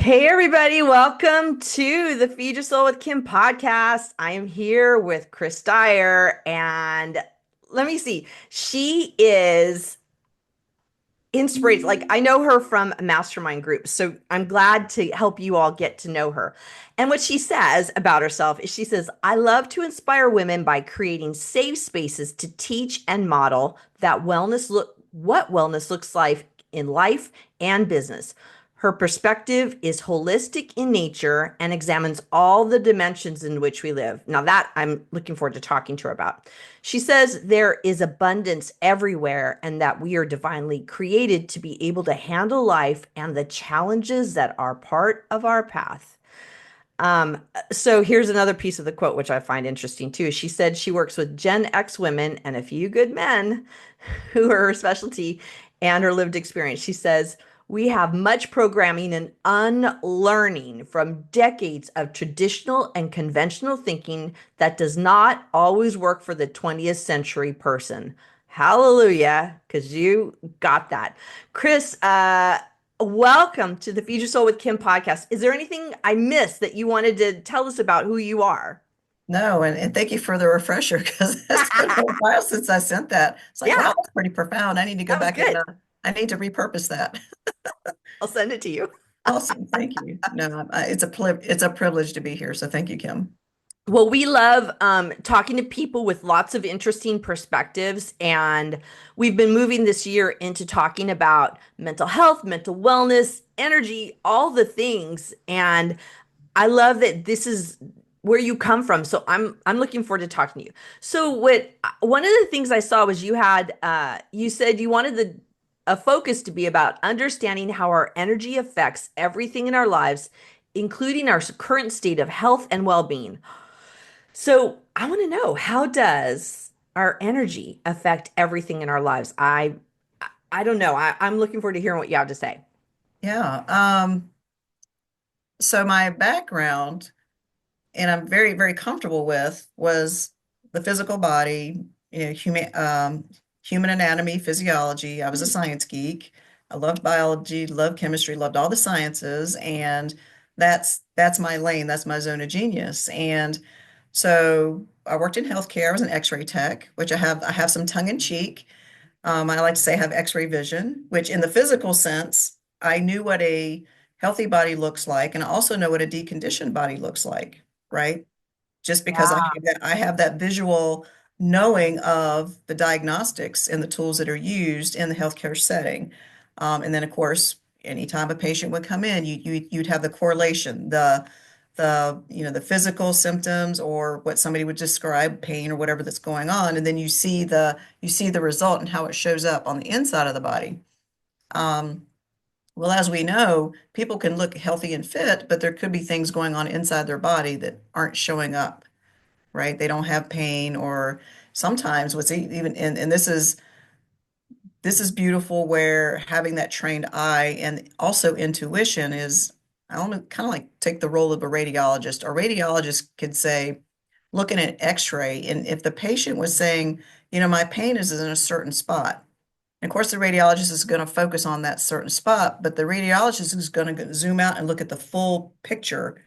Hey everybody, welcome to the Feed Your Soul with Kim podcast. I am here with Chris Dyer and let me see. She is inspiration. Like I know her from a mastermind group, so I'm glad to help you all get to know her. And what she says about herself is she says, "I love to inspire women by creating safe spaces to teach and model that wellness looks like in life and business. Her perspective is holistic in nature and examines all the dimensions in which we live." Now, that I'm looking forward to talking to her about. She says there is abundance everywhere and that we are divinely created to be able to handle life and the challenges that are part of our path. So here's another piece of the quote, which I find interesting too. She said she works with Gen X women and a few good men who are her specialty and her lived experience. She says, "We have much programming and unlearning from decades of traditional and conventional thinking that does not always work for the 20th century person." Hallelujah, because you got that. Chris, welcome to the Feed Your Soul with Kim podcast. Is there anything I missed that you wanted to tell us about who you are? No, and thank you for the refresher because it's been a while since I sent that. It's like, Yeah, wow, that's pretty profound. I need to go that was back and good. I need to repurpose that. I'll send it to you. Awesome, thank you. No, it's a privilege to be here. So thank you, Kim. Well, we love talking to people with lots of interesting perspectives. And we've been moving this year into talking about mental health, mental wellness, energy, all the things. And I love that this is where you come from. So I'm looking forward to talking to you. So what one of the things I saw was you said you wanted the a focus to be about understanding how our energy affects everything in our lives, including our current state of health and well-being. So I want to know, how does our energy affect everything in our lives? I don't know. I'm looking forward to hearing what you have to say. Yeah. So my background, and I'm very, very comfortable with, was the physical body, human anatomy, physiology. I was a science geek. I loved biology, loved chemistry, loved all the sciences, and that's my lane, that's my zone of genius. And so I worked in healthcare. I was an X-ray tech, which I have some tongue in cheek. I like to say I have X-ray vision, which in the physical sense, I knew what a healthy body looks like, and I also know what a deconditioned body looks like, right? Just because Yeah. I have that visual knowing of the diagnostics and the tools that are used in the healthcare setting. And then, of course, anytime a patient would come in, you'd have the correlation, the physical symptoms or what somebody would describe, pain or whatever that's going on, and then you see the result and how it shows up on the inside of the body. Um, well, as we know, people can look healthy and fit, but there could be things going on inside their body that aren't showing up, right? They don't have pain, or sometimes even, and this is beautiful, where having that trained eye and also intuition is, I want to kind of like take the role of a radiologist. A radiologist could say, looking at X-ray, and if the patient was saying, my pain is in a certain spot, and of course, the radiologist is going to focus on that certain spot, but the radiologist is going to zoom out and look at the full picture,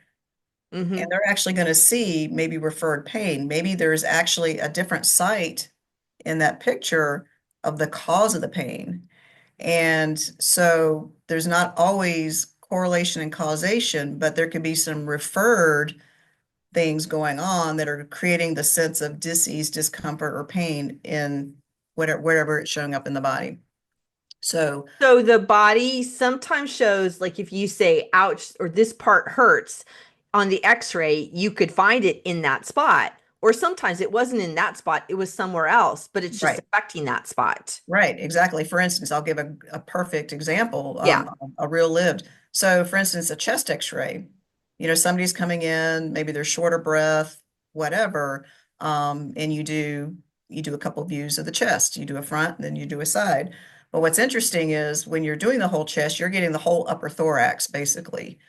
and Hmm. they're actually going to see maybe referred pain. Maybe there's actually a different site in that picture of the cause of the pain. And so there's not always correlation and causation, but there could be some referred things going on that are creating the sense of dis-ease, discomfort, or pain in wherever it's showing up in the body. So, So the body sometimes shows, like if you say, ouch, or this part hurts on the x-ray, you could find it in that spot. Or sometimes it wasn't in that spot, it was somewhere else, but it's just right. affecting that spot. Right, exactly. For instance, I'll give a perfect example, Yeah. a real lived. So, for instance, a chest X-ray. Somebody's coming in, maybe they're short of breath, whatever, and you do a couple views of the chest. You do a front, and then you do a side. But what's interesting is when you're doing the whole chest, you're getting the whole upper thorax, basically,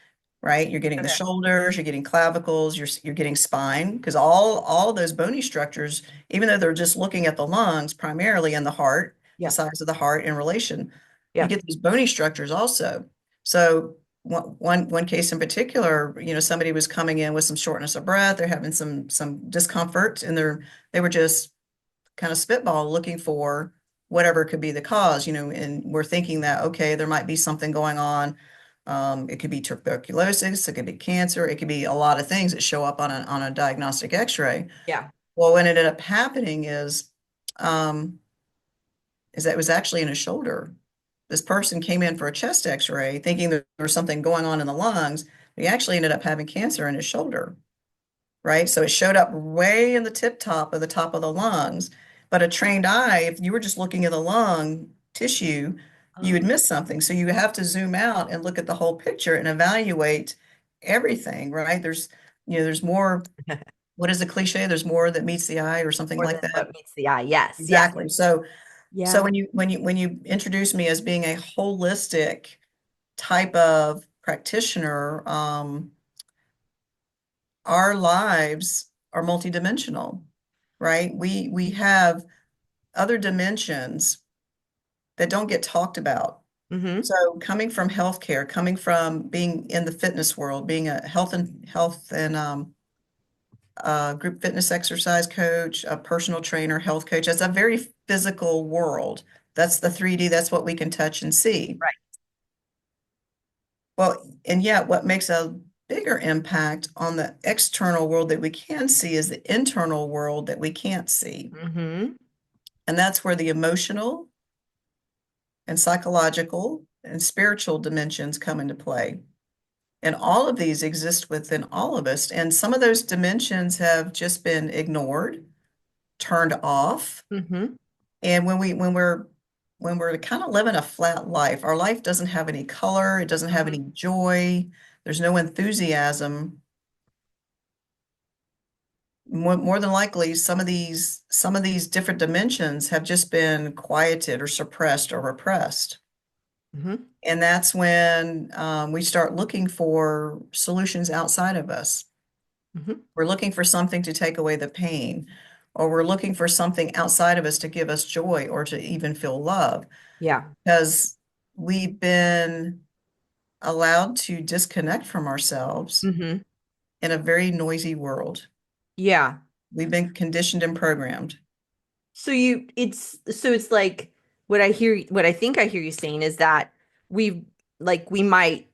right? You're getting the Okay. shoulders, you're getting clavicles, you're getting spine, because all of those bony structures, even though they're just looking at the lungs primarily and the heart, the Yeah. size of the heart in relation, you Yeah. get these bony structures also. So one case in particular, somebody was coming in with some shortness of breath, they're having some discomfort, and they were just kind of spitball looking for whatever could be the cause, and we're thinking that, okay, there might be something going on. It could be tuberculosis, it could be cancer, it could be a lot of things that show up on a diagnostic x-ray. Yeah. Well, what ended up happening um, is that it was actually in his shoulder. This person came in for a chest x-ray thinking there was something going on in the lungs. He actually ended up having cancer in his shoulder, right? So it showed up way in the the top of the lungs. But a trained eye, if you were just looking at the lung tissue, you would Oh. miss something. So you have to zoom out and look at the whole picture and evaluate everything, right? There's more, what is the cliche? There's more that meets the eye or something More like than that. what meets the eye. Yes, yes. Exactly. So Yeah. when you introduce me as being a holistic type of practitioner, our lives are multidimensional, right? We have other dimensions that don't get talked about. Mm-hmm. So coming from healthcare, coming from being in the fitness world, being a health and group fitness exercise coach, a personal trainer, health coach, that's a very physical world. That's the 3D, that's what we can touch and see. Right. Well, and yet what makes a bigger impact on the external world that we can see is the internal world that we can't see. Mm-hmm. And that's where the emotional and psychological and spiritual dimensions come into play. And all of these exist within all of us. And some of those dimensions have just been ignored, turned off. Mm-hmm. And when we're kind of living a flat life, our life doesn't have any color, it doesn't have Mm-hmm. any joy, there's no enthusiasm. More than likely, some of these different dimensions have just been quieted or suppressed or repressed. Mm-hmm. And that's when we start looking for solutions outside of us. Mm-hmm. We're looking for something to take away the pain, or we're looking for something outside of us to give us joy or to even feel love, Yeah. because we've been allowed to disconnect from ourselves Mm-hmm. in a very noisy world. Yeah. We've been conditioned and programmed. So it's like what I think I hear you saying is that we we might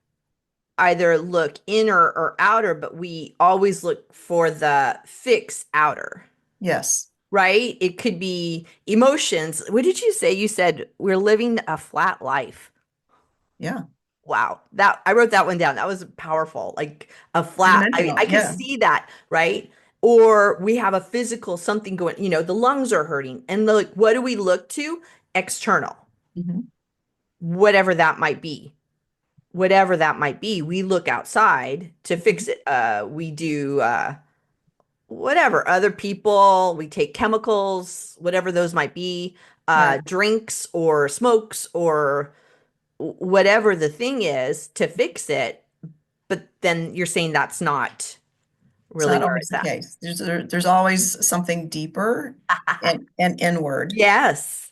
either look inner or outer, but we always look for the fix outer, Yes. right? It could be emotions. What did you say? You said we're living a flat life. Yeah. Wow. That I wrote that one down. That was powerful. Like a flat, I mean, Three-dimensional. I could Yeah. see that, right? Or we have a physical something going, the lungs are hurting. And like, what do we look to? External, Mhm. whatever that might be. Whatever that might be, we look outside to fix Mhm. it. We do whatever, other people, we take chemicals, whatever those might be, Right. drinks or smokes or whatever the thing is to fix it. But then you're saying that's not It's really not where always it's the at. case. There's always something deeper and inward, Yes.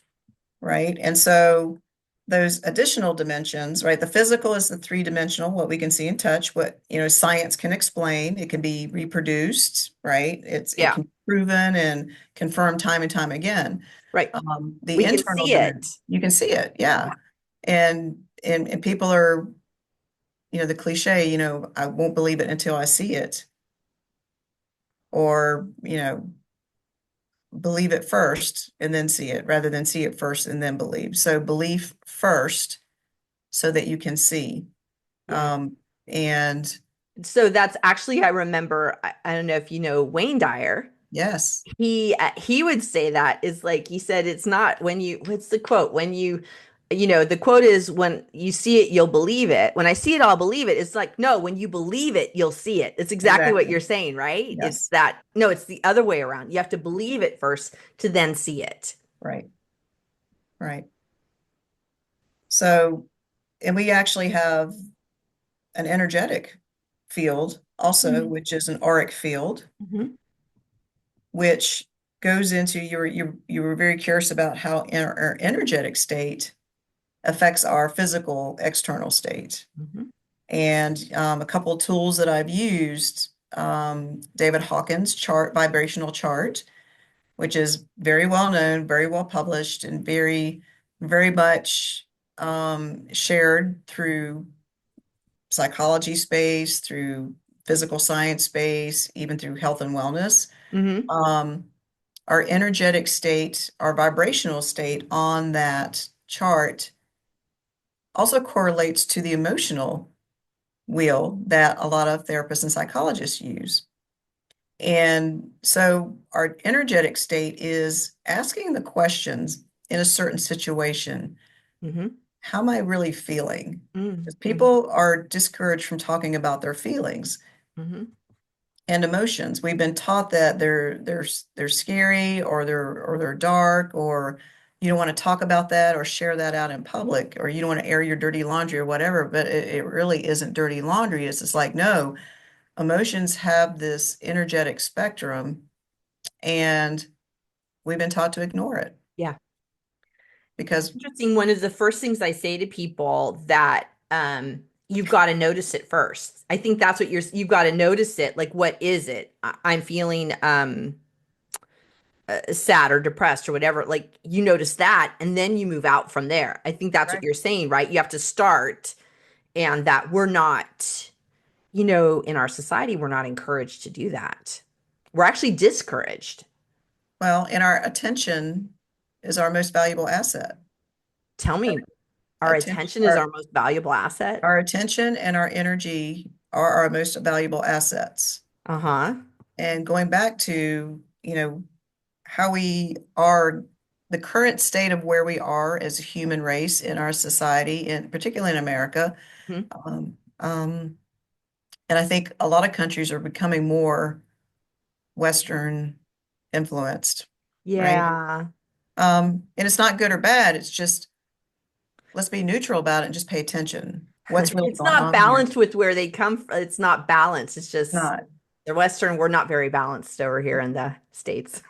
right? And so those additional dimensions, right? The physical is the three-dimensional, what we can see and touch, what, science can explain. It can be reproduced, right? It Yeah. can be proven and confirmed time and time again. Right. The We can internal see it. dimension, you can see it, yeah. And people are, the cliche, I won't believe it until I see it, or, believe it first and then see it rather than see it first and then believe. So belief first so that you can see. Yeah. Um, and So that's actually, I remember, I don't know if you know Wayne Dyer. yes, He would say that is like he said it's not when you what's the quote when the quote is when you see it you'll believe it, when I see it I'll believe it. It's like no, when you believe it you'll see it. It's exactly what exactly. you're saying, right? It's Yes, that no, it's the other way around. You have to believe it first to then see it. right, right. So, and we actually have an energetic field also, Mhm. which is an auric field, Mhm. which goes into you were very curious about how our energetic state affects our physical external state. Mhm. And a couple of tools that I've used, David Hawkins' chart, vibrational chart, which is very well known, very well published, and very much shared through psychology space, through physical science space, even through health and wellness. Mm-hmm. Um, our energetic state, our vibrational state on that chart also correlates to the emotional wheel that a lot of therapists and psychologists use. And so our energetic state is asking the questions in a certain situation. Mm-hmm. How am I really feeling? Because Mm-hmm. people are discouraged from talking about their feelings Mm-hmm. and emotions. We've been taught that they're scary or they're dark or you don't want to talk about that or share that out in public or you don't want to air your dirty laundry or whatever, but it really isn't dirty laundry. It's just like, no, emotions have this energetic spectrum and we've been taught to ignore it Yeah. because, Interesting. One of the first things I say to people that you've got to notice it first. I think that's what you've got to notice it. Like, what is it? I'm feeling sad or depressed or whatever. Like, you notice that, and then you move out from there. I think that's what right. you're saying, right? You have to start, and that we're not, in our society, we're not encouraged to do that. We're actually discouraged. Well, and our attention is our most valuable asset. Tell Our me, our attention, attention is our most valuable asset. our attention and our energy are our most valuable assets. Uh-huh. And going back to, how we are, the current state of where we are as a human race in our society, and particularly in America. Mhm. Um, and I think a lot of countries are becoming more Western influenced, right? Yeah. And it's not good or bad. It's just let's be neutral about it and just pay attention. What's really It's going not on here? balanced with where they come from. It's not balanced. It's just Not. the Western, we're not very balanced over here in the States.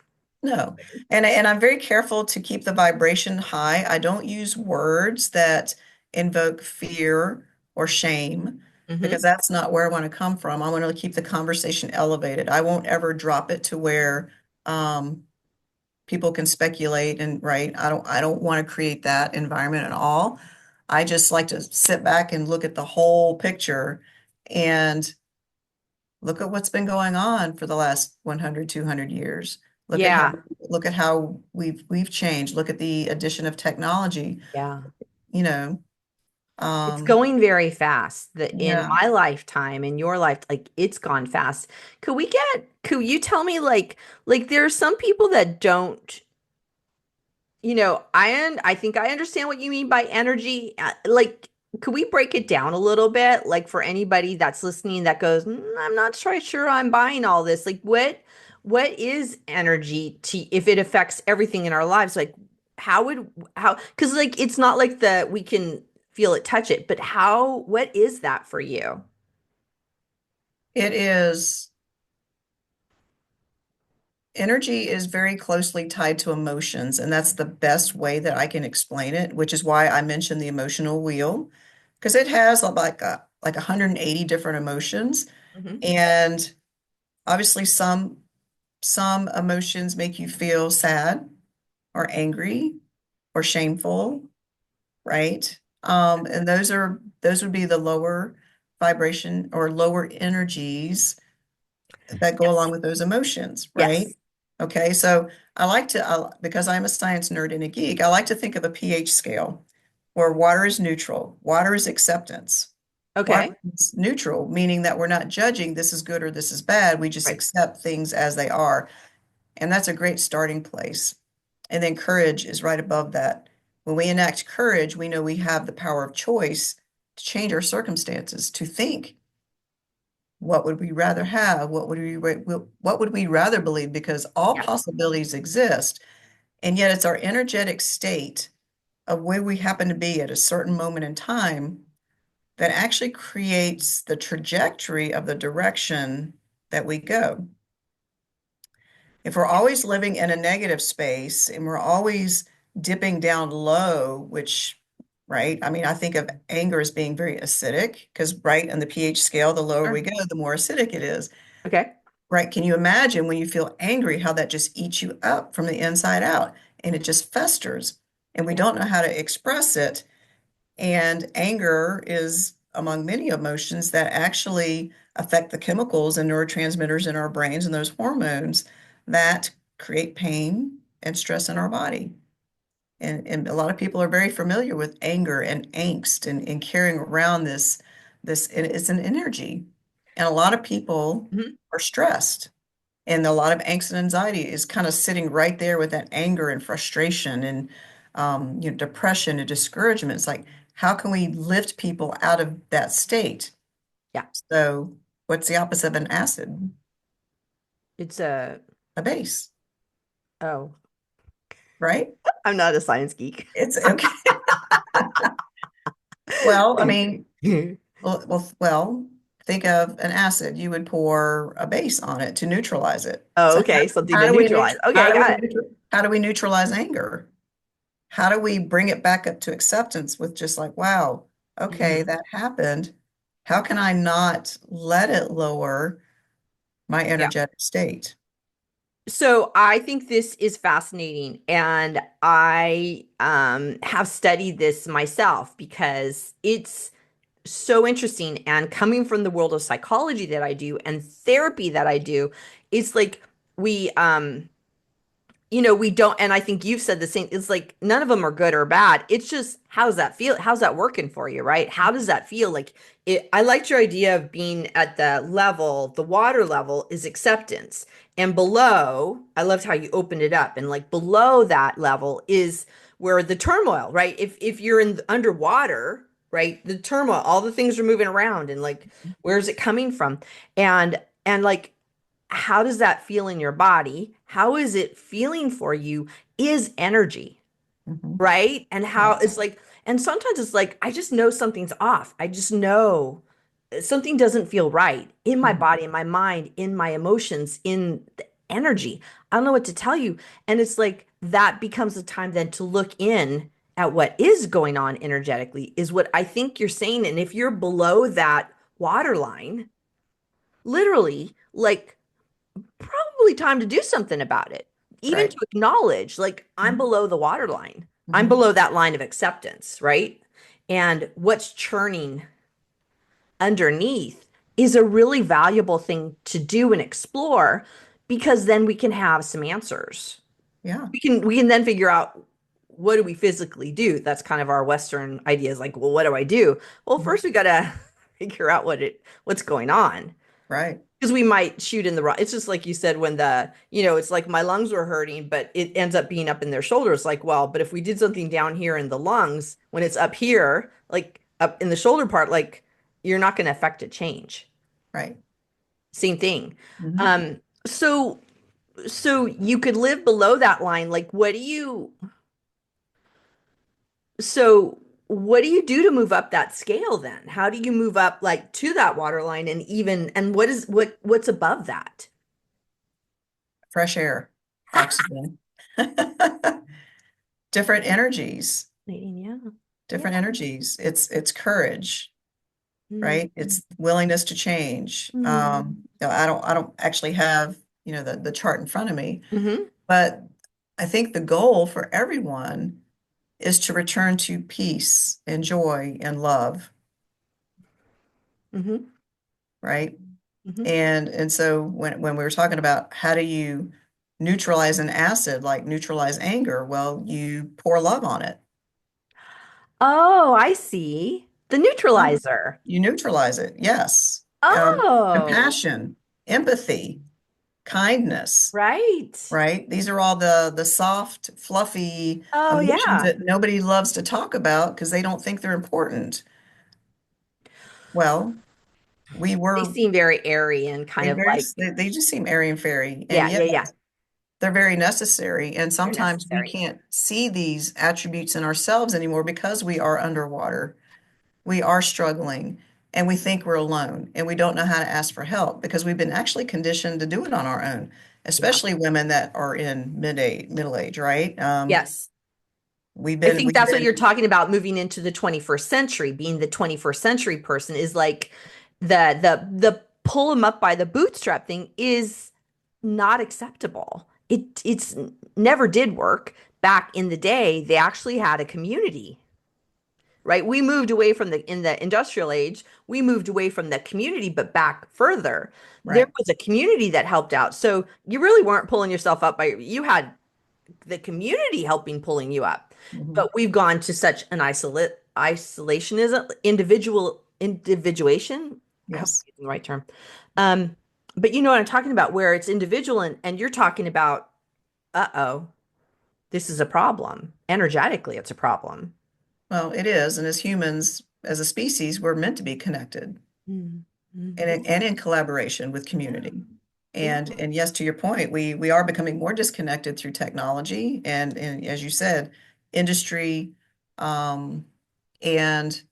No. And I'm very careful to keep the vibration high. I don't use words that invoke fear or shame because Hmm. that's not where I want to come from. I want to keep the conversation elevated. I won't ever drop it to where people can speculate and right. I don't want to create that environment at all. I just like to sit back and look at the whole picture and look at what's been going on for the last 100, 200 years. Look at how Yeah. look at how we've changed. Look at the addition of technology, Yeah. you know. It's Um, going very fast. That in yeah. my lifetime, in your life, like it's gone fast. Could you tell me like there are some people that don't, I think I understand what you mean by energy. Like, could we break it down a little bit? Like for anybody that's listening that goes, I'm not sure I'm buying all this. Like what is energy to if it affects everything in our lives? Like how because like it's not like the we can feel it, touch it, but what is that for you? It is energy is very closely tied to emotions, and that's the best way that I can explain it, which is why I mentioned the emotional wheel, because it has like 180 different emotions. Hmm. And obviously some emotions make you feel sad or angry or shameful, right? And those would be the lower vibration or lower energies that go Yes. along with those emotions, right? Yes. Okay, so because I'm a science nerd and a geek, I like to think of a pH scale where water is neutral, water is acceptance. Water Okay. is neutral, meaning that we're not judging this is good or this is bad. We just Right. accept things as they are. And that's a great starting place. And then courage is right above that. When we enact courage, we know we have the power of choice to change our circumstances, to think, what would we rather have? What would we rather believe? Because all Yeah. possibilities exist. And yet it's our energetic state of where we happen to be at a certain moment in time that actually creates the trajectory of the direction that we go. If we're always living in a negative space and we're always dipping down low, which right? I mean, I think of anger as being very acidic because, right, on the pH scale, the lower we Sure. go, the more acidic it is, Okay. right? Can you imagine when you feel angry, how that just eats you up from the inside out and it just festers and we Yeah. don't know how to express it. And anger is among many emotions that actually affect the chemicals and neurotransmitters in our brains and those hormones that create pain and stress in our body. And a lot of people are very familiar with anger and angst and carrying around this, and it's an energy. And a lot of people Mhm. are stressed. And a lot of angst and anxiety is kind of sitting right there with that anger and frustration and depression and discouragement. It's like, how can we lift people out of that state? Yeah. So, what's the opposite of an acid? It's a, A base, oh, right? I'm not a science geek. It's okay. Well, I mean, think of an acid. You would pour a base on it to neutralize it. Oh, So okay. Something how to do we neutralize. neutral, Okay, got it. how do we neutralize anger? How do we bring it back up to acceptance with just like, wow, okay, Mhm. that happened. How can I not let it lower my Yeah. energetic state? So I think this is fascinating, and I have studied this myself because it's so interesting. And coming from the world of psychology that I do and therapy that I do, it's like we we don't, and I think you've said the same. It's like none of them are good or bad. It's just how's that feel? How's that working for you, right? How does that feel? Like I liked your idea of being at the level, the water level is acceptance. And below, I loved how you opened it up. And like below that level is where the turmoil, right? If you're in underwater, right? The turmoil, all the things are moving around and like where's it coming from? And like how does that feel in your body? How is it feeling for you? Is energy, Hmm. right? And how Yes. it's like, and sometimes it's like, I just know something's off. I just know something doesn't feel right in my Mhm. body, in my mind, in my emotions, in the energy. I don't know what to tell you. And it's like that becomes the time then to look in at what is going on energetically, is what I think you're saying. And if you're below that waterline, literally, like, probably time to do something about it. Even Right. to acknowledge, like, I'm Mhm. below the waterline. I'm Mhm. below that line of acceptance, right? And what's churning underneath is a really valuable thing to do and explore because then we can have some answers. Yeah. We can then figure out what do we physically do? That's kind of our Western ideas like, well, what do I do? Well, Mhm. first we gotta figure out what's going on Right. because we might shoot in the wrong. It's just like you said when it's like my lungs were hurting, but it ends up being up in their shoulders. Like, well, but if we did something down here in the lungs, when it's up here, like up in the shoulder part, like you're not going to affect a change. Right. Same thing. Mhm. Um, so so you could live below that line. Like, so what do you do to move up that scale then? How do you move up like to that water line and what's above that? Fresh air, oxygen. Different energies, Yeah. Yeah. different energies. It's courage, Mm, right? It's willingness to change. mm, I don't actually have, the chart in front of me, hmm but I think the goal for everyone is to return to peace and joy and love, hmm right? hmm And so when we were talking about how do you neutralize an acid, like neutralize anger, well, you pour love on it. Oh, I see. The Yeah. neutralizer. You neutralize it, yes. Oh, Compassion, empathy, kindness, right. right? These are all the soft, fluffy Oh, emotions yeah. that nobody loves to talk about because they don't think they're important. Well, we They were seem very airy and kind they of very like, they just seem airy and fairy, and yeah, yet yeah, yeah. they're very necessary. And They're sometimes we necessary. can't see these attributes in ourselves anymore because we are underwater. We are struggling and we think we're alone and we don't know how to ask for help because we've been actually conditioned to do it on our own, Yeah. especially women that are in middle age, right? Yes. I think we've that's what you're been talking about moving into the 21st century, being the 21st century person is like the pull them up by the bootstrap thing is not acceptable. It's never did work. Back in the day, they actually had a community, right? We moved away from the in the industrial age, we moved away from the community, but back further, there right. was a community that helped out. So you really weren't pulling yourself up by you had the community helping pulling you up. Mhm. But we've gone to such an isolationism, individuation. I hope I'm Yes. using the right term. Um, but you know what I'm talking about, where it's individual and you're talking about, uh-oh, this is a problem. Energetically, it's a problem. Well, it is. And as humans, as a species, we're meant to be connected Mm, and mhm. in collaboration with Yeah, community. yeah. And yes, to your point, we are becoming more disconnected through technology and as you said, industry, um, and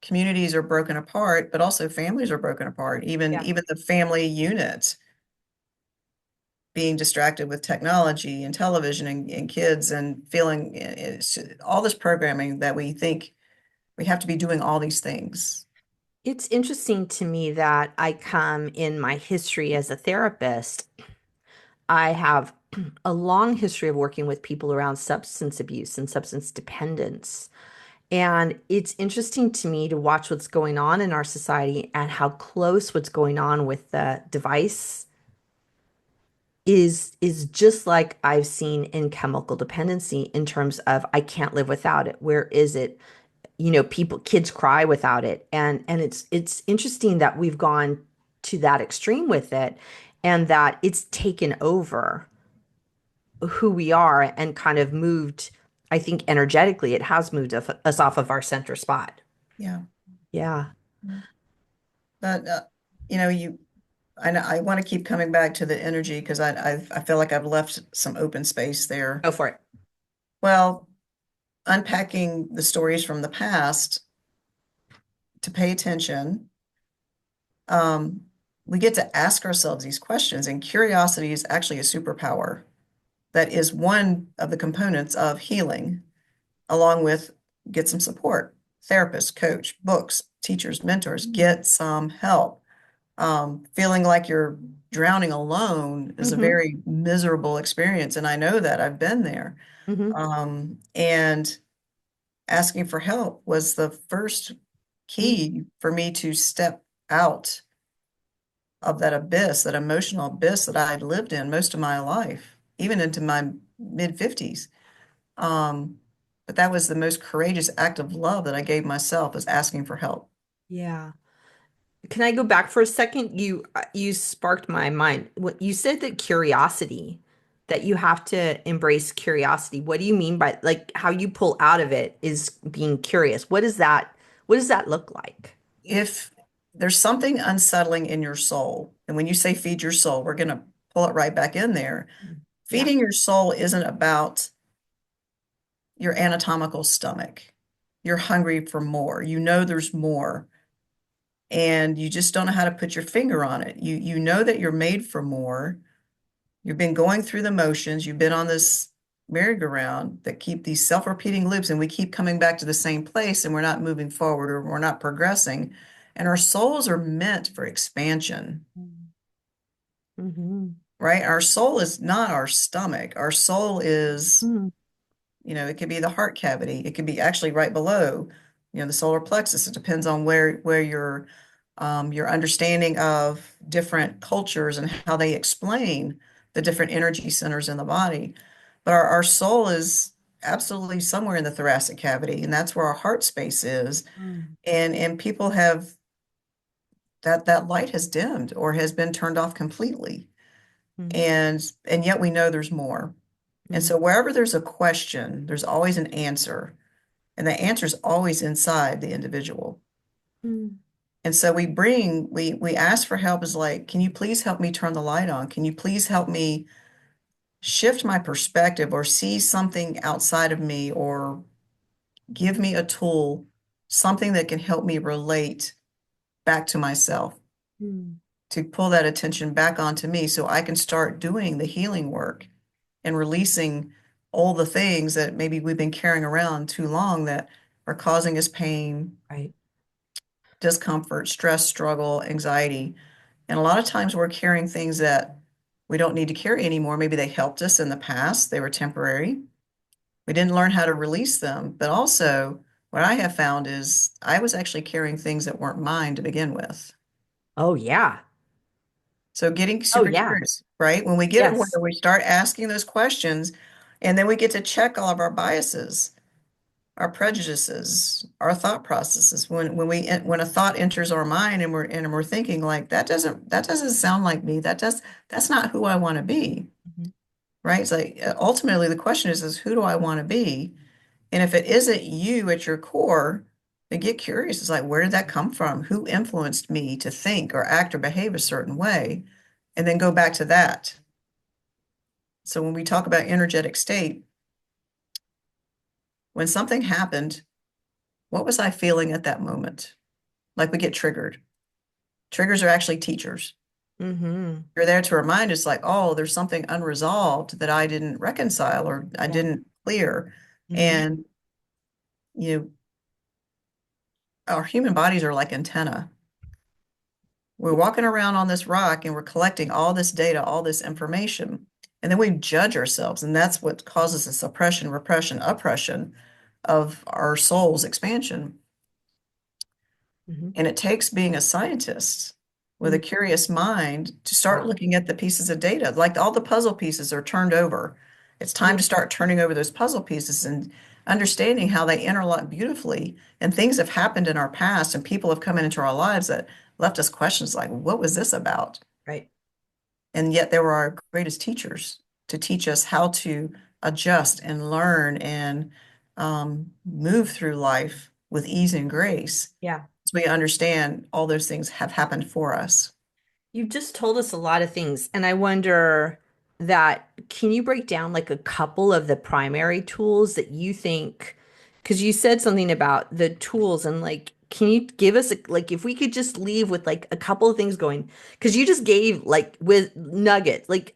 communities are broken apart, but also families are broken apart. Yeah. Even the family unit being distracted with technology and television and kids and feeling it's all this programming that we think we have to be doing all these things. It's interesting to me that I come in my history as a therapist. I have a long history of working with people around substance abuse and substance dependence. And it's interesting to me to watch what's going on in our society and how close what's going on with the device is just like I've seen in chemical dependency in terms of I can't live without it. Where is it? You know, people, kids cry without it. And it's interesting that we've gone to that extreme with it and that it's taken over who we are and kind of moved, I think energetically, it has moved us off of our center spot. Yeah. Yeah, But you know, I want to keep coming back to the energy because I feel like I've left some open space there. go for it. Well, unpacking the stories from the past to pay attention, um, we get to ask ourselves these questions, and curiosity is actually a superpower. That is one of the components of healing, along with get some support, therapist, coach, books, teachers, mentors, get some help. Feeling like you're drowning alone is a Mm-hmm. very miserable experience, and I know that I've been there. Mm-hmm. And asking for help was the first Mm-hmm. key for me to step out of that abyss, that emotional abyss that I had lived in most of my life, even into my mid 50s. Um, but that was the most courageous act of love that I gave myself, was asking for help. Yeah. Can I go back for a second? You sparked my mind. What you said that curiosity, that you have to embrace curiosity. What do you mean by like how you pull out of it is being curious? What does that look like? If there's something unsettling in your soul, and when you say feed your soul, we're going to pull it right back in there. Yeah. Feeding your soul isn't about your anatomical stomach. You're hungry for more. You know there's more, and you just don't know how to put your finger on it. You know that you're made for more. You've been going through the motions. You've been on this merry-go-round that keep these self-repeating loops, and we keep coming back to the same place, and we're not moving forward or we're not progressing. And our souls are meant for expansion, Mm-hmm. right? Our soul is not our stomach. Our soul is, it could be the heart cavity. It could be actually right below, the solar plexus. It depends on where your understanding of different cultures and how they explain the different energy centers in the body. But our soul is absolutely somewhere in the thoracic cavity, and that's where our heart space is. And people have that light has dimmed or has been turned off completely. And yet we know there's more. And Mm-hmm. so wherever there's a question, there's always an answer. And the answer is always inside the individual. And so we ask for help is like, can you please help me turn the light on? Can you please help me shift my perspective or see something outside of me or give me a tool, something that can help me relate back to myself, to pull that attention back onto me so I can start doing the healing work and releasing all the things that maybe we've been carrying around too long that are causing us pain, Right. discomfort, stress, struggle, anxiety. And a lot of times we're carrying things that we don't need to carry anymore. Maybe they helped us in the past, they were temporary. We didn't learn how to release them. But also, what I have found is I was actually carrying things that weren't mine to begin with. Oh, yeah. So getting Oh, super yeah. curious, right? When we get where Yes. we start asking those questions, and then we get to check all of our biases, our prejudices, our thought processes. When a thought enters our mind and we're thinking like that doesn't sound like me. That's not who I want to be, Mhm. right? It's like ultimately the question is who do I want to be? And if it isn't you at your core, then get curious. It's like, where did that come from? Who influenced me to think or act or behave a certain way? And then go back to that. So when we talk about energetic state, when something happened, what was I feeling at that moment? Like we get triggered. Triggers are actually teachers. Mm-hmm. You're there to remind us, like, oh, there's something unresolved that I didn't reconcile or I Yeah. didn't clear. Mm-hmm. And, you know, our human bodies are like antenna. We're walking around on this rock and we're collecting all this data, all this information, and then we judge ourselves. And that's what causes the suppression, repression, oppression of our soul's expansion. Mm-hmm. And it takes being a scientist with a curious mind to start Yeah. looking at the pieces of data. Like all the puzzle pieces are turned over. It's time to start turning over those puzzle pieces and understanding how they interlock beautifully. And things have happened in our past, and people have come into our lives that left us questions like, what was this about? Right. And yet they were our greatest teachers to teach us how to adjust and learn and move through life with ease and grace. Yeah. So we understand all those things have happened for us. You just told us a lot of things, and I wonder that can you break down like a couple of the primary tools that you think, because you said something about the tools and like, can you give us like if we could just leave with like a couple of things going, because you just gave like with nuggets, like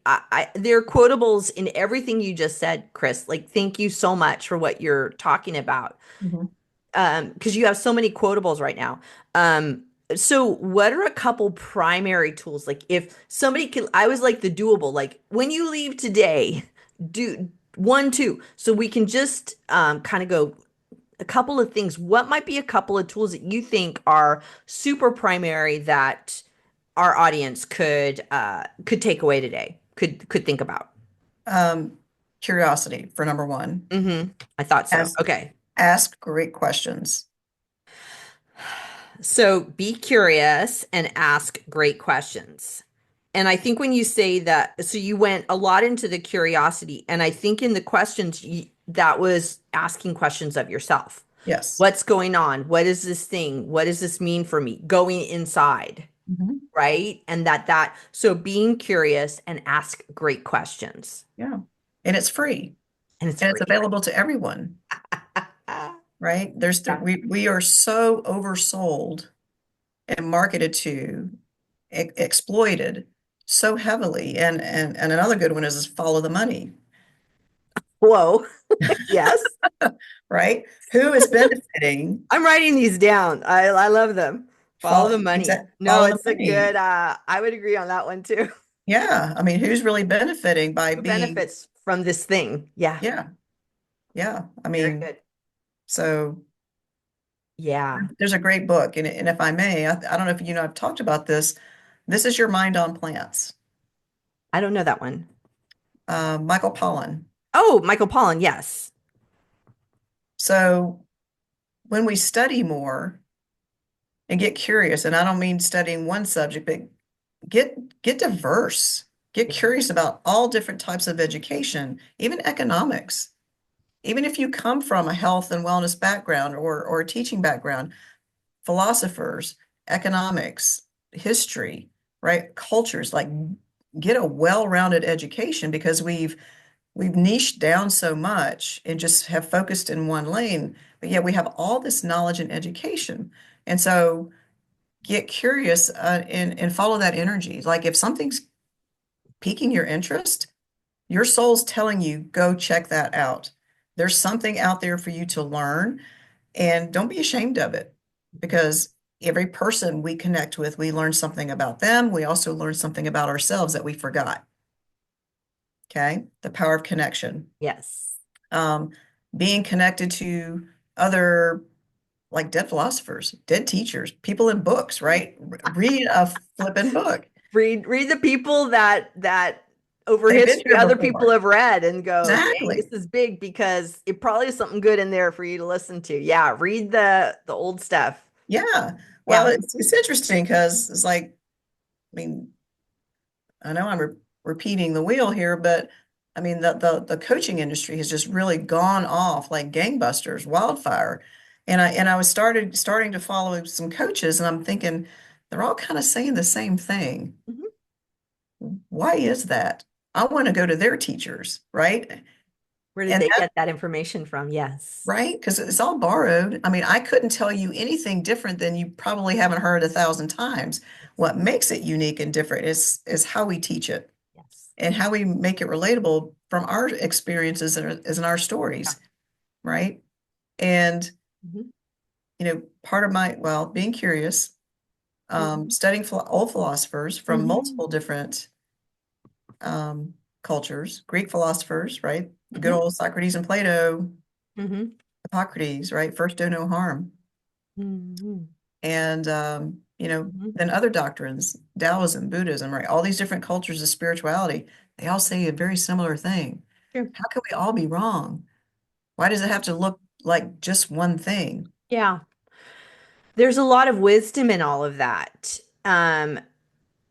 there are quotables in everything you just said, Chris. Like, thank you so much for what you're talking about Mhm. because you have so many quotables right now. So what are a couple primary tools? Like if somebody could, I was like the doable, like when you leave today, do one, two. So we can just kind of go a couple of things. What might be a couple of tools that you think are super primary that our audience could take away today, could think about? Um, Curiosity for number one. I thought so. Ask Okay. ask great questions. So be curious and ask great questions. And I think when you say that, so you went a lot into the curiosity, and I think in the questions, that was asking questions of yourself. Yes. What's going on? What is this thing? What does this mean for me? Going inside, Mhm. right? And so being curious and ask great questions. Yeah. And it's free And it's and it's free. available to everyone, right? Yeah. We are so oversold and marketed to, exploited so heavily. And another good one is follow the money, Whoa. Yes. right? Who is benefiting? I'm writing these down. I love them. Follow the money. No, Follow the it's a good money. I would agree on that one too. Yeah. I mean, who's really benefiting by Who being, benefits from this thing? Yeah, yeah, yeah. I very mean, good. so Yeah. there's a great book. And if I may, I don't know if you know, I've talked about this. This is Your Mind on Plants. I don't know that one. Michael Pollan. Oh, Michael Pollan, yes. So when we study more and get curious, and I don't mean studying one subject, but get diverse, get Yeah. curious about all different types of education, even economics. Even if you come from a health and wellness background or a teaching background, philosophers, economics, history, right? Cultures, like get a well-rounded education because we've niched down so much and just have focused in one lane, but yet we have all this knowledge and education. And so get curious and follow that energy. Like if something's piquing your interest, Your soul's telling you, go check that out. There's something out there for you to learn, and don't be ashamed of it because every person we connect with, we learn something about them. We also learn something about ourselves that we forgot. Okay. The power of connection. Yes. Um, Being connected to other like dead philosophers, dead teachers, people in books, right? Read a flippin' book. Read the people that over They've been history here other people before. have read and go, dang, this Exactly. is big because it probably is something good in there for you to listen to. Yeah, read the old stuff. Yeah. Well, Yeah. it's interesting because it's like, I mean, I know I'm repeating the wheel here, but I mean the coaching industry has just really gone off like gangbusters, wildfire. And I was starting to follow some coaches, and I'm thinking they're all kind of saying the same thing. Mhm. Why is that? I want to go to their teachers, right? Where did And they that, get that information from? Yes. right? Because it's all borrowed. I mean, I couldn't tell you anything different than you probably haven't heard 1,000 times. What makes it unique and different is how we teach it Yes. and how we make it relatable from our experiences and our Yeah. stories, right? And, Mhm. part of well, being curious, Mhm. studying old philosophers from Mhm. multiple different um, cultures, Greek philosophers, right? The good Mhm. old Socrates and Plato, Mhm. Hippocrates, right? First, do no harm. Mhm. And, Mhm. then other doctrines, Taoism, Buddhism, right? All these different cultures of spirituality, they all say a very similar thing. True. How can we all be wrong? Why does it have to look like just one thing? Yeah. There's a lot of wisdom in all of that.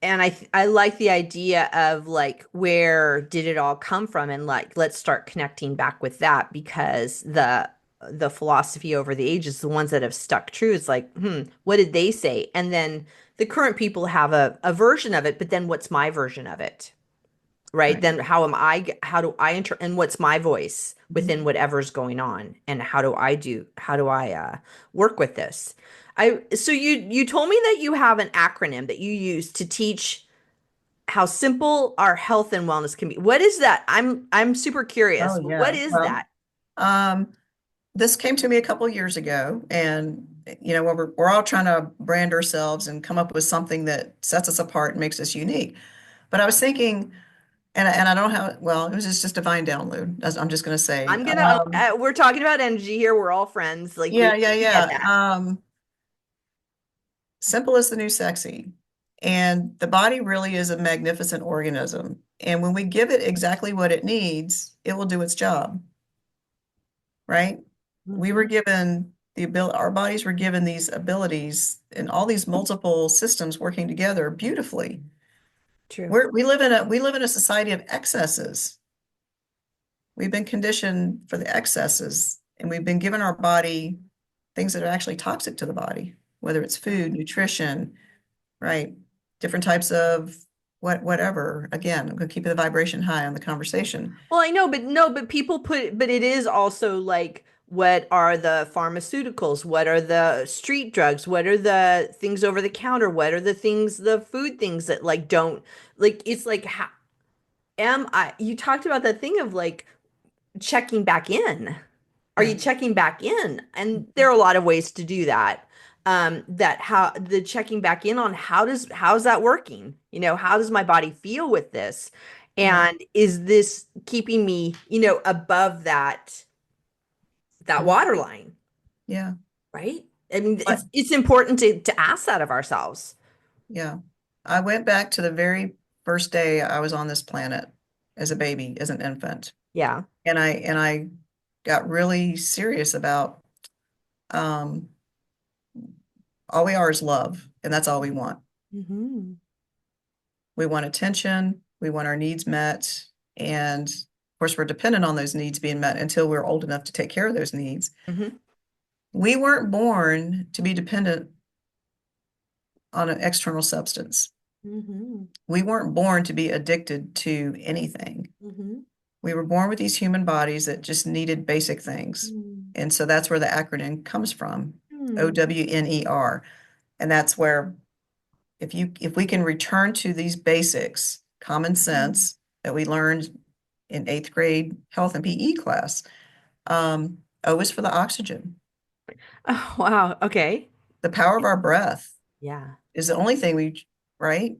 And I like the idea of like where did it all come from and like let's start connecting back with that because the philosophy over the ages, the ones that have stuck true, is like, what did they say? And then the current people have a version of it, but then what's my version of it? Right? Right. Then how do I enter and what's my voice Mhm. within whatever's going on? And how do I work with this? So you told me that you have an acronym that you use to teach how simple our health and wellness can be. What is that? I'm super curious. Oh, What yeah. is Well, that? um, this came to me a couple years ago, and we're all trying to brand ourselves and come up with something that sets us apart and makes us unique. But I was thinking, and I don't have, well, it was just divine download. I'm just going to say, We're talking about energy here. We're all friends. Like yeah, yeah, we get yeah. that. Simple is the new sexy. And the body really is a magnificent organism. And when we give it exactly what it needs, it will do its job, right? We were Hmm. given the ability, our bodies were given these abilities and all these multiple systems working together beautifully. True. We live in a society of excesses. We've been conditioned for the excesses, and we've been given our body things that are actually toxic to the body, whether it's food, nutrition, right? Different types of whatever. Again, I'm going to keep the vibration high on the conversation. Well, I know, but no, but people put, but it is also like, what are the pharmaceuticals? What are the street drugs? What are the things over the counter? What are the things, the food things that like don't, like, it's like, how, you talked about that thing of like checking back in. Are Yeah. you checking back in? And there are a lot of ways to do that. That how the checking back in on how's that working? How does my body feel with this? Yeah. And is this keeping me, above that Mhm. waterline, Yeah. right? I mean, But it's important to ask that of ourselves. yeah. I went back to the very first day I was on this planet as a baby, as an infant. Yeah. And I got really serious about um all we are is love, and that's all we want. Hmm. We want attention, we want our needs met, and of course we're dependent on those needs being met until we're old enough to take care of those needs. Hmm. We weren't born to be dependent on an external substance. Hmm. We weren't born to be addicted to anything. Hmm. We were born with these human bodies that just needed basic things. And so that's where the acronym comes from, Hmm. OWNER. And that's where if we can return to these basics, common sense that we learned in eighth grade health and PE class. O is for the oxygen. Oh, wow. Okay. The power of our breath Yeah. is the only thing right?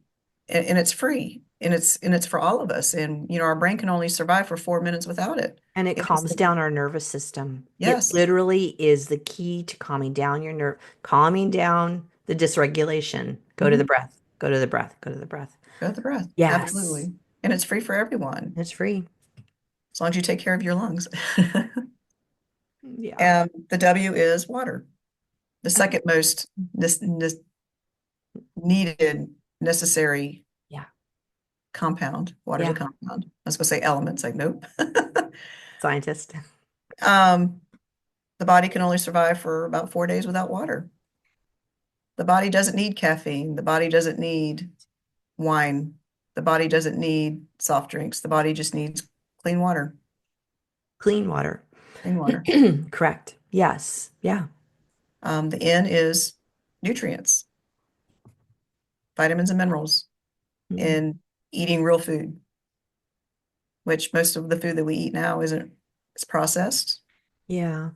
And it's free and it's for all of us. And our brain can only survive for 4 minutes without it. And it It is calms down our nervous system. It yes. literally is the key to calming down your nerve, calming down the dysregulation. Go to the Mhm. breath, go to the breath, go to the breath. Go with the breath. Yes, Absolutely. And it's free for everyone it's free. as long as you take care of your lungs. Yeah. And the W is water, the second most needed, necessary Yeah. compound. Water's a Yeah. compound. I was going to say elements, like, nope. Scientist. Um, the body can only survive for about 4 days without water. The body doesn't need caffeine. The body doesn't need wine. The body doesn't need soft drinks. The body just needs clean water. Clean water. Clean water. Correct. Yes. Yeah. The N is nutrients, vitamins and minerals, Mm. and eating real food, which most of the food that we eat now isn't, it's processed, Yeah.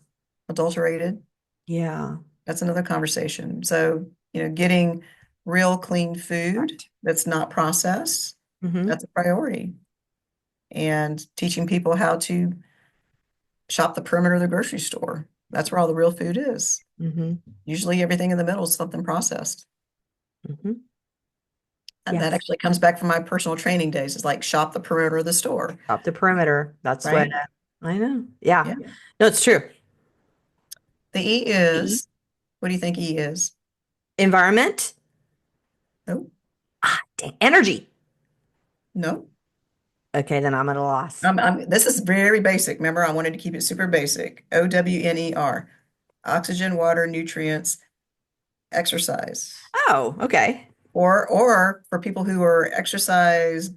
adulterated. Yeah. That's another conversation. So, getting real clean food Correct. that's not processed, Mm-hmm. that's a priority. And teaching people how to shop the perimeter of the grocery store. That's where all the real food is. Mm-hmm. Usually everything in the middle is something processed. Mm-hmm. And that Yes. actually comes back from my personal training days. It's like shop the perimeter of the store, Up the perimeter. That's what right? I know. Yeah. Yeah. No, it's true. The E E. is, what do you think E is? Environment. No, Ah, dang. Energy. no. Okay, then I'm at a loss. This is very basic. Remember, I wanted to keep it super basic. OWNER, oxygen, water, nutrients, exercise. Oh, okay. Or for people who are exercise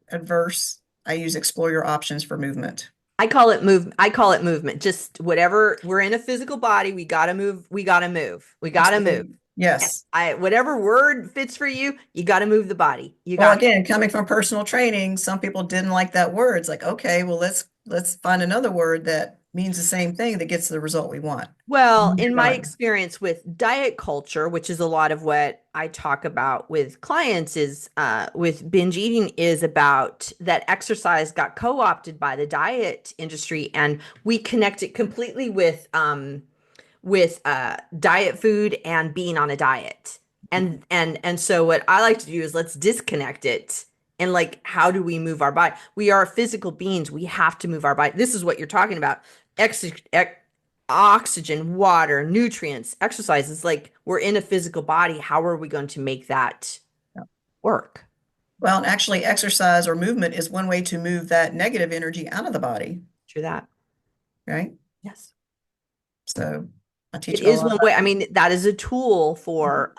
adverse, I use explore your options for movement. I call it move. I call it movement. Just whatever. We're in a physical body. We gotta move. We gotta move. We gotta move. Explore, yes. I whatever word fits for you. You gotta move the body. You Well, got. again, coming from personal training, some people didn't like that word. It's like, okay, well, let's find another word that means the same thing that gets the result we want. Well, Move in your my body. experience with diet culture, which is a lot of what I talk about with clients, is with binge eating, is about that exercise got co-opted by the diet industry, and we connect it completely with diet food and being on a diet. And so what I like to do is let's disconnect it. And like, how do we move our body? We are physical beings. We have to move our body. This is what you're talking about. Ex ex oxygen, water, nutrients, exercise. It's like we're in a physical body. How are we going to make that work? Well, and actually, exercise or movement is one way to move that negative energy out of the body, True that. right? Yes. So I It teach a is lot one way. about I that. mean, that is a tool Mhm. for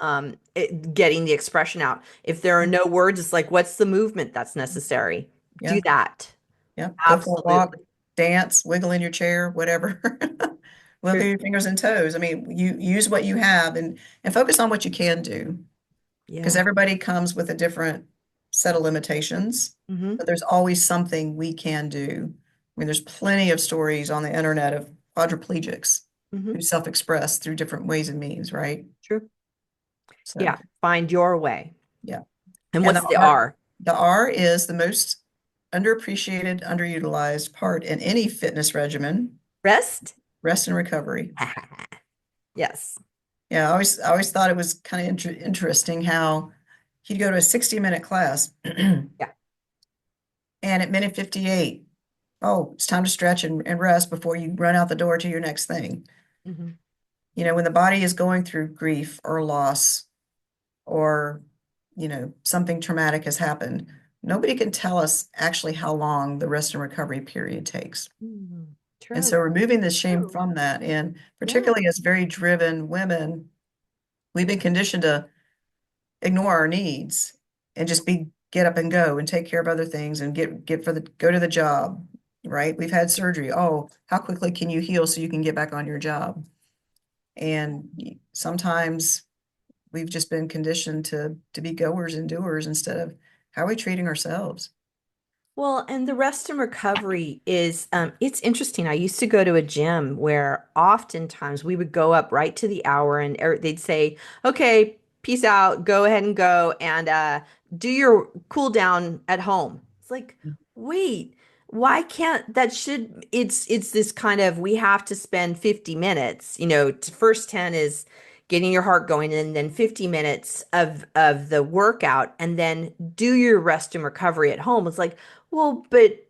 getting the expression out. If there are no words, it's like, what's the movement that's necessary? Do Yeah, that. yeah. Go for a walk, Absolutely. dance, wiggle in your chair, whatever. True. Wiggle your fingers and toes. I mean, you use what you have and focus on what you can do. Because Yeah. everybody comes with a different set of limitations, Hmm. but there's always something we can do. I mean, there's plenty of stories on the internet of quadriplegics Hmm. who self-express through different ways and means, right? True. So, Yeah. Find your way. yeah. And And what's the R? The R is the most underappreciated, underutilized part in any fitness regimen, Rest? rest and recovery. Yes. Yeah, I always thought it was kind of interesting how he'd go to a 60-minute class Yeah. and at minute 58, oh, it's time to stretch and rest before you run out the door to your next thing. Hmm. When the body is going through grief or loss or, something traumatic has happened, nobody can tell us actually how long the rest and recovery period takes. And True. so removing the shame True. from that, and Yeah. particularly as very driven women, we've been conditioned to ignore our needs and just get up and go and take care of other things and go to the job, right? We've had surgery. Oh, how quickly can you heal so you can get back on your job? And sometimes we've just been conditioned to be goers and doers instead of how are we treating ourselves? Well, and the rest and recovery is it's interesting. I used to go to a gym where oftentimes we would go up right to the hour and they'd say, "Okay, peace out, go ahead and go and do your cool down at home." It's like, wait, why can't that should it's this kind of we have to spend 50 minutes, first 10 is getting your heart going and then 50 minutes of the workout and then do your rest and recovery at home. It's like, well, but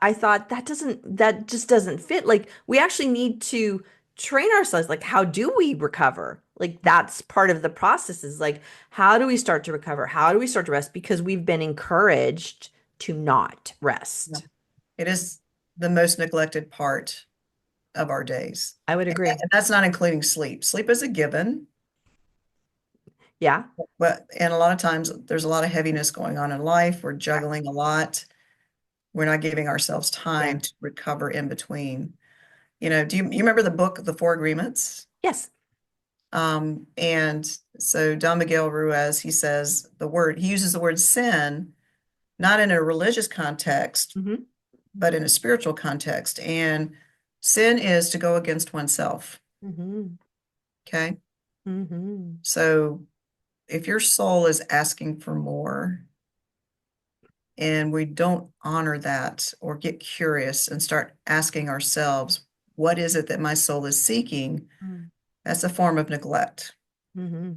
I thought that just doesn't fit. Like, we actually need to train ourselves. Like, how do we recover? Like, that's part of the process is like, how do we start to recover? How do we start to rest? Because we've been encouraged to not Yeah. rest. It is the most neglected part of our days. I would And agree. that's not including sleep. Sleep is a given, Yeah. and a lot of times there's a lot of heaviness going on in life. We're juggling a lot. We're not giving ourselves Yeah. time to recover in between. Do you remember the book, The Four Agreements? Yes. And so Don Miguel Ruiz, he uses the word sin, not in a religious context, Hmm. but in a spiritual context. And sin is to go against oneself. Hmm. Okay. Hmm. So if your soul is asking for more and we don't honor that or get curious and start asking ourselves, what is it that my soul is seeking? That's a form of neglect. Hmm.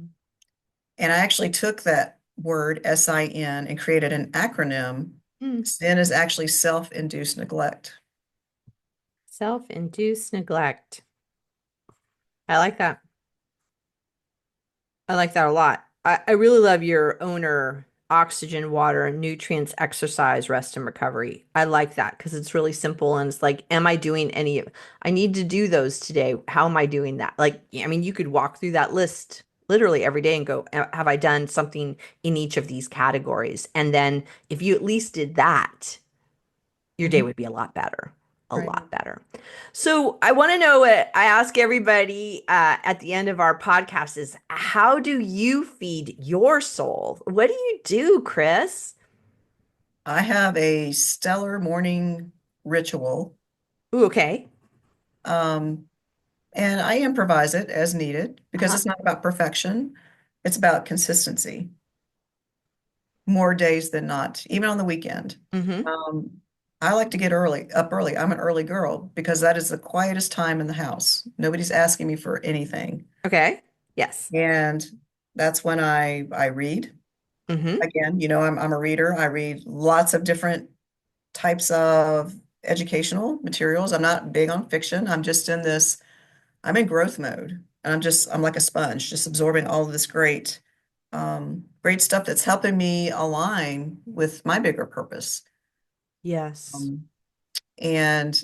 And I actually took that word SIN and created an acronym. Hmm. Sin is actually self-induced neglect. Self-induced neglect. I like that. I like that a lot. I really love your owner oxygen, water, nutrients, exercise, rest, and recovery. I like that because it's really simple and it's like, am I doing any of I need to do those today. How am I doing that? Like, I mean, you could walk through that list literally every day and go, Have I done something in each of these categories?" And then if you at least did that, your day Mhm. would be a lot better. A Right. lot better. So I want to know what I ask everybody at the end of our podcast is how do you feed your soul? What do you do, Chris? I have a stellar morning ritual, Ooh, okay. um, and I improvise it as needed because Uh-huh. it's not about perfection. It's about consistency, more days than not, even on the weekend. Mm-hmm. Um, I like to get up early. I'm an early girl because that is the quietest time in the house. Nobody's asking me for anything. Okay. Yes. And that's when I read. Mm-hmm. Again, I'm a reader. I read lots of different types of educational materials. I'm not big on fiction. I'm in growth mode. And I'm like a sponge, just absorbing all of this great stuff that's helping me align with my bigger purpose. Yes. Um, and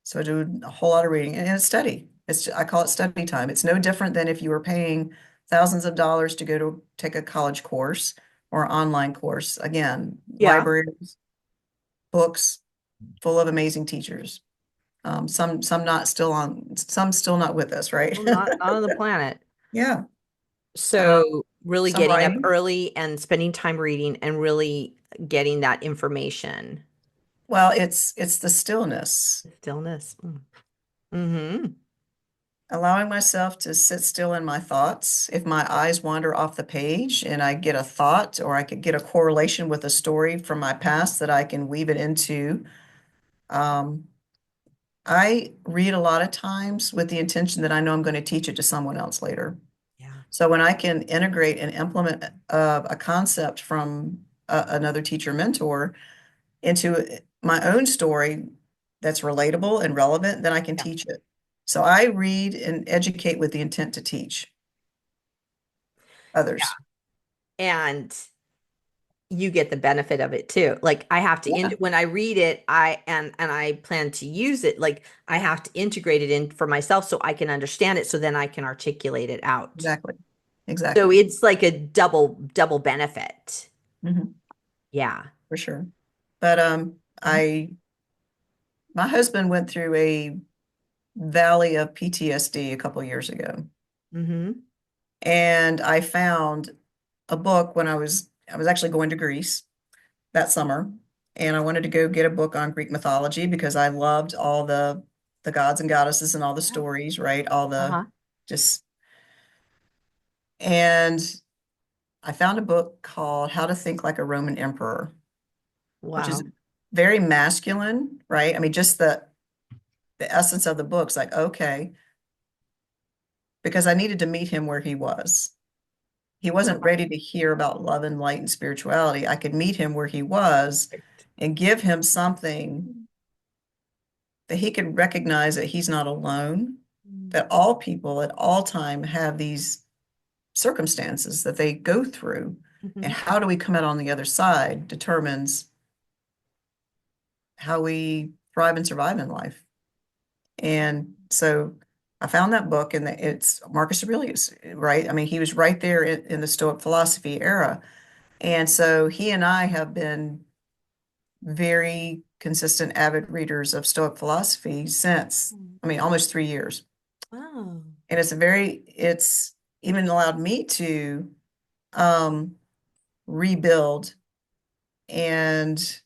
so I do a whole lot of reading and it's study. I call it study time. It's no different than if you were paying thousands of dollars to go to take a college course or online course. Again, Yeah. libraries, books full of amazing teachers. Some still not with us, right? Well, not on the planet. Yeah. Um, So really some getting up writing. early and spending time reading and really getting that information. Well, it's the stillness, Stillness. Mm-hmm. allowing myself to sit still in my thoughts. If my eyes wander off the page and I get a thought or I could get a correlation with a story from my past that I can weave it into. Um, I read a lot of times with the intention that I know I'm going to teach it to someone else later. Yeah. So when I can integrate and implement a concept from another teacher mentor into my own story that's relatable and relevant, then I can Yeah. teach it. So I read and educate with the intent to teach others. And you get the benefit of it too. Like I have to Yeah, when I read it, and I plan to use it, like I have to integrate it in for myself so I can understand it so then I can articulate it out. exactly. So Exactly. it's like a double benefit. Mhm, Yeah. for sure. But my husband went through a valley of PTSD a couple years ago, Mm-hmm. and I found a book when I was actually going to Greece that summer, and I wanted to go get a book on Greek mythology because I loved all the gods and goddesses and all the Yeah. stories, right? All the Uh-huh. just and I found a book called How to Think Like a Roman Emperor, which is Wow. very masculine, right? I mean, just the essence of the book's like, okay, because I needed to meet him where he was. He wasn't ready to hear about love and light and spirituality. I could meet him where he was and give him something that he could recognize that he's not alone, that all people at all time have these circumstances that they go through. And Mm-hmm. how do we come out on the other side determines how we thrive and survive in life. And so I found that book, and it's Marcus Aurelius, right? I mean, he was right there in the Stoic philosophy era. And so he and I have been very consistent, avid readers of Stoic philosophy since, I mean, almost 3 years. Wow. And it's even allowed me to um, rebuild, and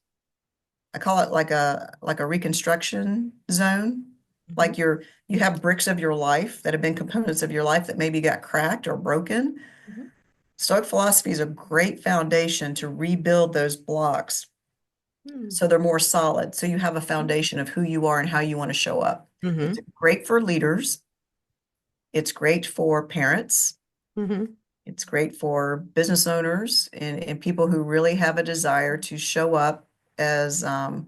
I call it like a reconstruction zone. Mm-hmm. Like you have bricks of your life that have been components of your life that maybe got cracked or broken. Mm-hmm. Stoic philosophy is a great foundation to rebuild those blocks so they're more solid. So you have a foundation of who you are and how you want to show up. It's Mm-hmm. great for leaders. It's great for parents. Mm-hmm. It's great for business owners and people who really have a desire to show up as, of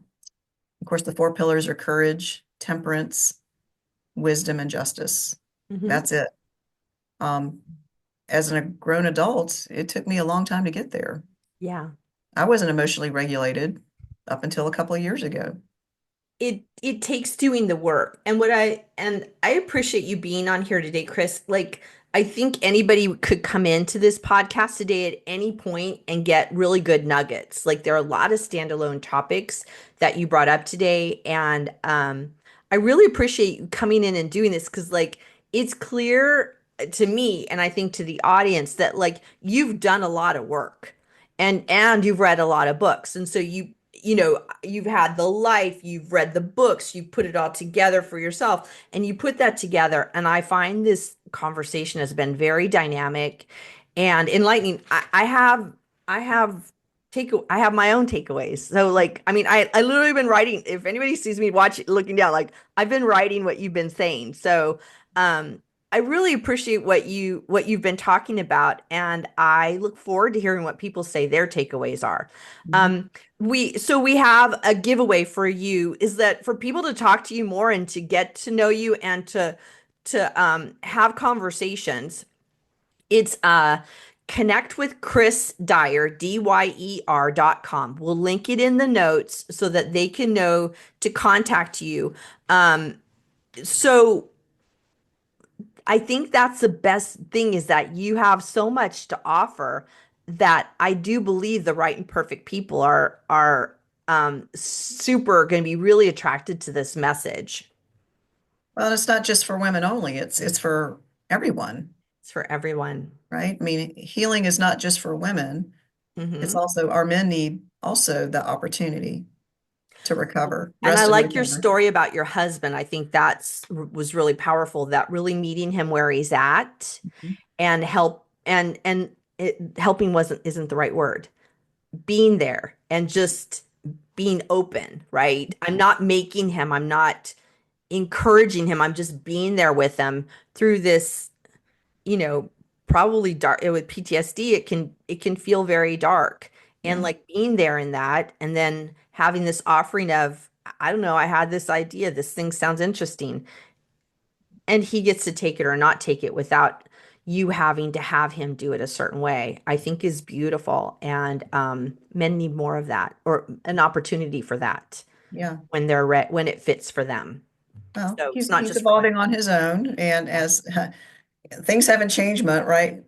course, the four pillars are courage, temperance, wisdom, and justice. Mm-hmm. That's it. Um, as a grown adult, it took me a long time to get there. Yeah. I wasn't emotionally regulated up until a couple of years ago. It takes doing the work. And I appreciate you being on here today, Chris. Like, I think anybody could come into this podcast today at any point and get really good nuggets. Like, there are a lot of standalone topics that you brought up today, and I really appreciate you coming in and doing this because, like, it's clear to me and I think to the audience that, like, you've done a lot of work and you've read a lot of books, and so you've had the life, you've read the books, you put it all together for yourself, and you put that together. And I find this conversation has been very dynamic and enlightening. I have my own takeaways. So, like, I mean, I literally been writing. If anybody sees me looking down, like, I've been writing what you've been saying. So I really appreciate what you've been talking about, and I look forward to hearing what people say their takeaways are. Mhm. Um, we have a giveaway for you, is that for people to talk to you more and to get to know you and to have conversations. It's connect with Chris Dyer, Dyer.com. We'll link it in the notes so that they can know to contact you. Um, so I think that's the best thing, is that you have so much to offer that I do believe the right and perfect people are super going to be really attracted to this message. Well, it's not just for women only. It's for everyone, It's for everyone. right? I mean, healing is not just for women. It's Hmm. also our men need also the opportunity to recover, And I rest and like your recover. story about your husband. I think that's was really powerful. That really meeting him where he's at and helping wasn't isn't the right word. Being there and just being open, right? I'm not making him. I'm not encouraging him. I'm just being there with him through this, you know, probably dark with PTSD. It can feel very dark. And Yeah, like being there in that and then having this offering of, I don't know, I had this idea, this thing sounds interesting. And he gets to take it or not take it without you having to have him do it a certain way, I think is beautiful. And men need more of that, or an opportunity for that yeah. when when it fits for them. Well, So he's not he's just for women. evolving on his own, and as things haven't changed much, right?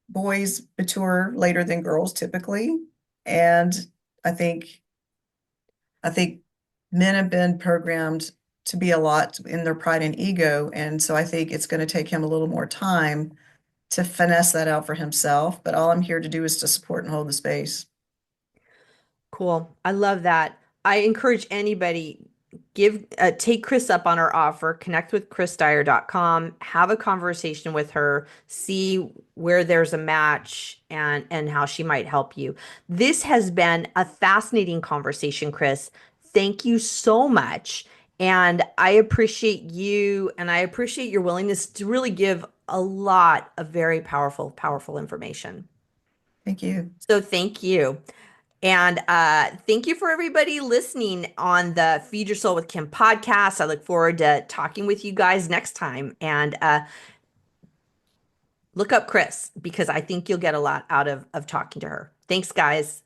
Boys mature later than girls typically, and I think I think men have been programmed to be a lot in their pride and ego, and so I think it's going to take him a little more time to finesse that out for himself. But all I'm here to do is to support and hold the space. Cool. I love that. I encourage anybody take Chris up on her offer, connect with chrisdyer.com, have a conversation with her, see where there's a match and how she might help you. This has been a fascinating conversation, Chris. Thank you so much. And I appreciate you and I appreciate your willingness to really give a lot of very powerful, powerful information. Thank you. So thank you. And thank you for everybody listening on the Feed Your Soul with Kim podcast. I look forward to talking with you guys next time. And look up Chris because I think you'll get a lot out of talking to her. Thanks, guys.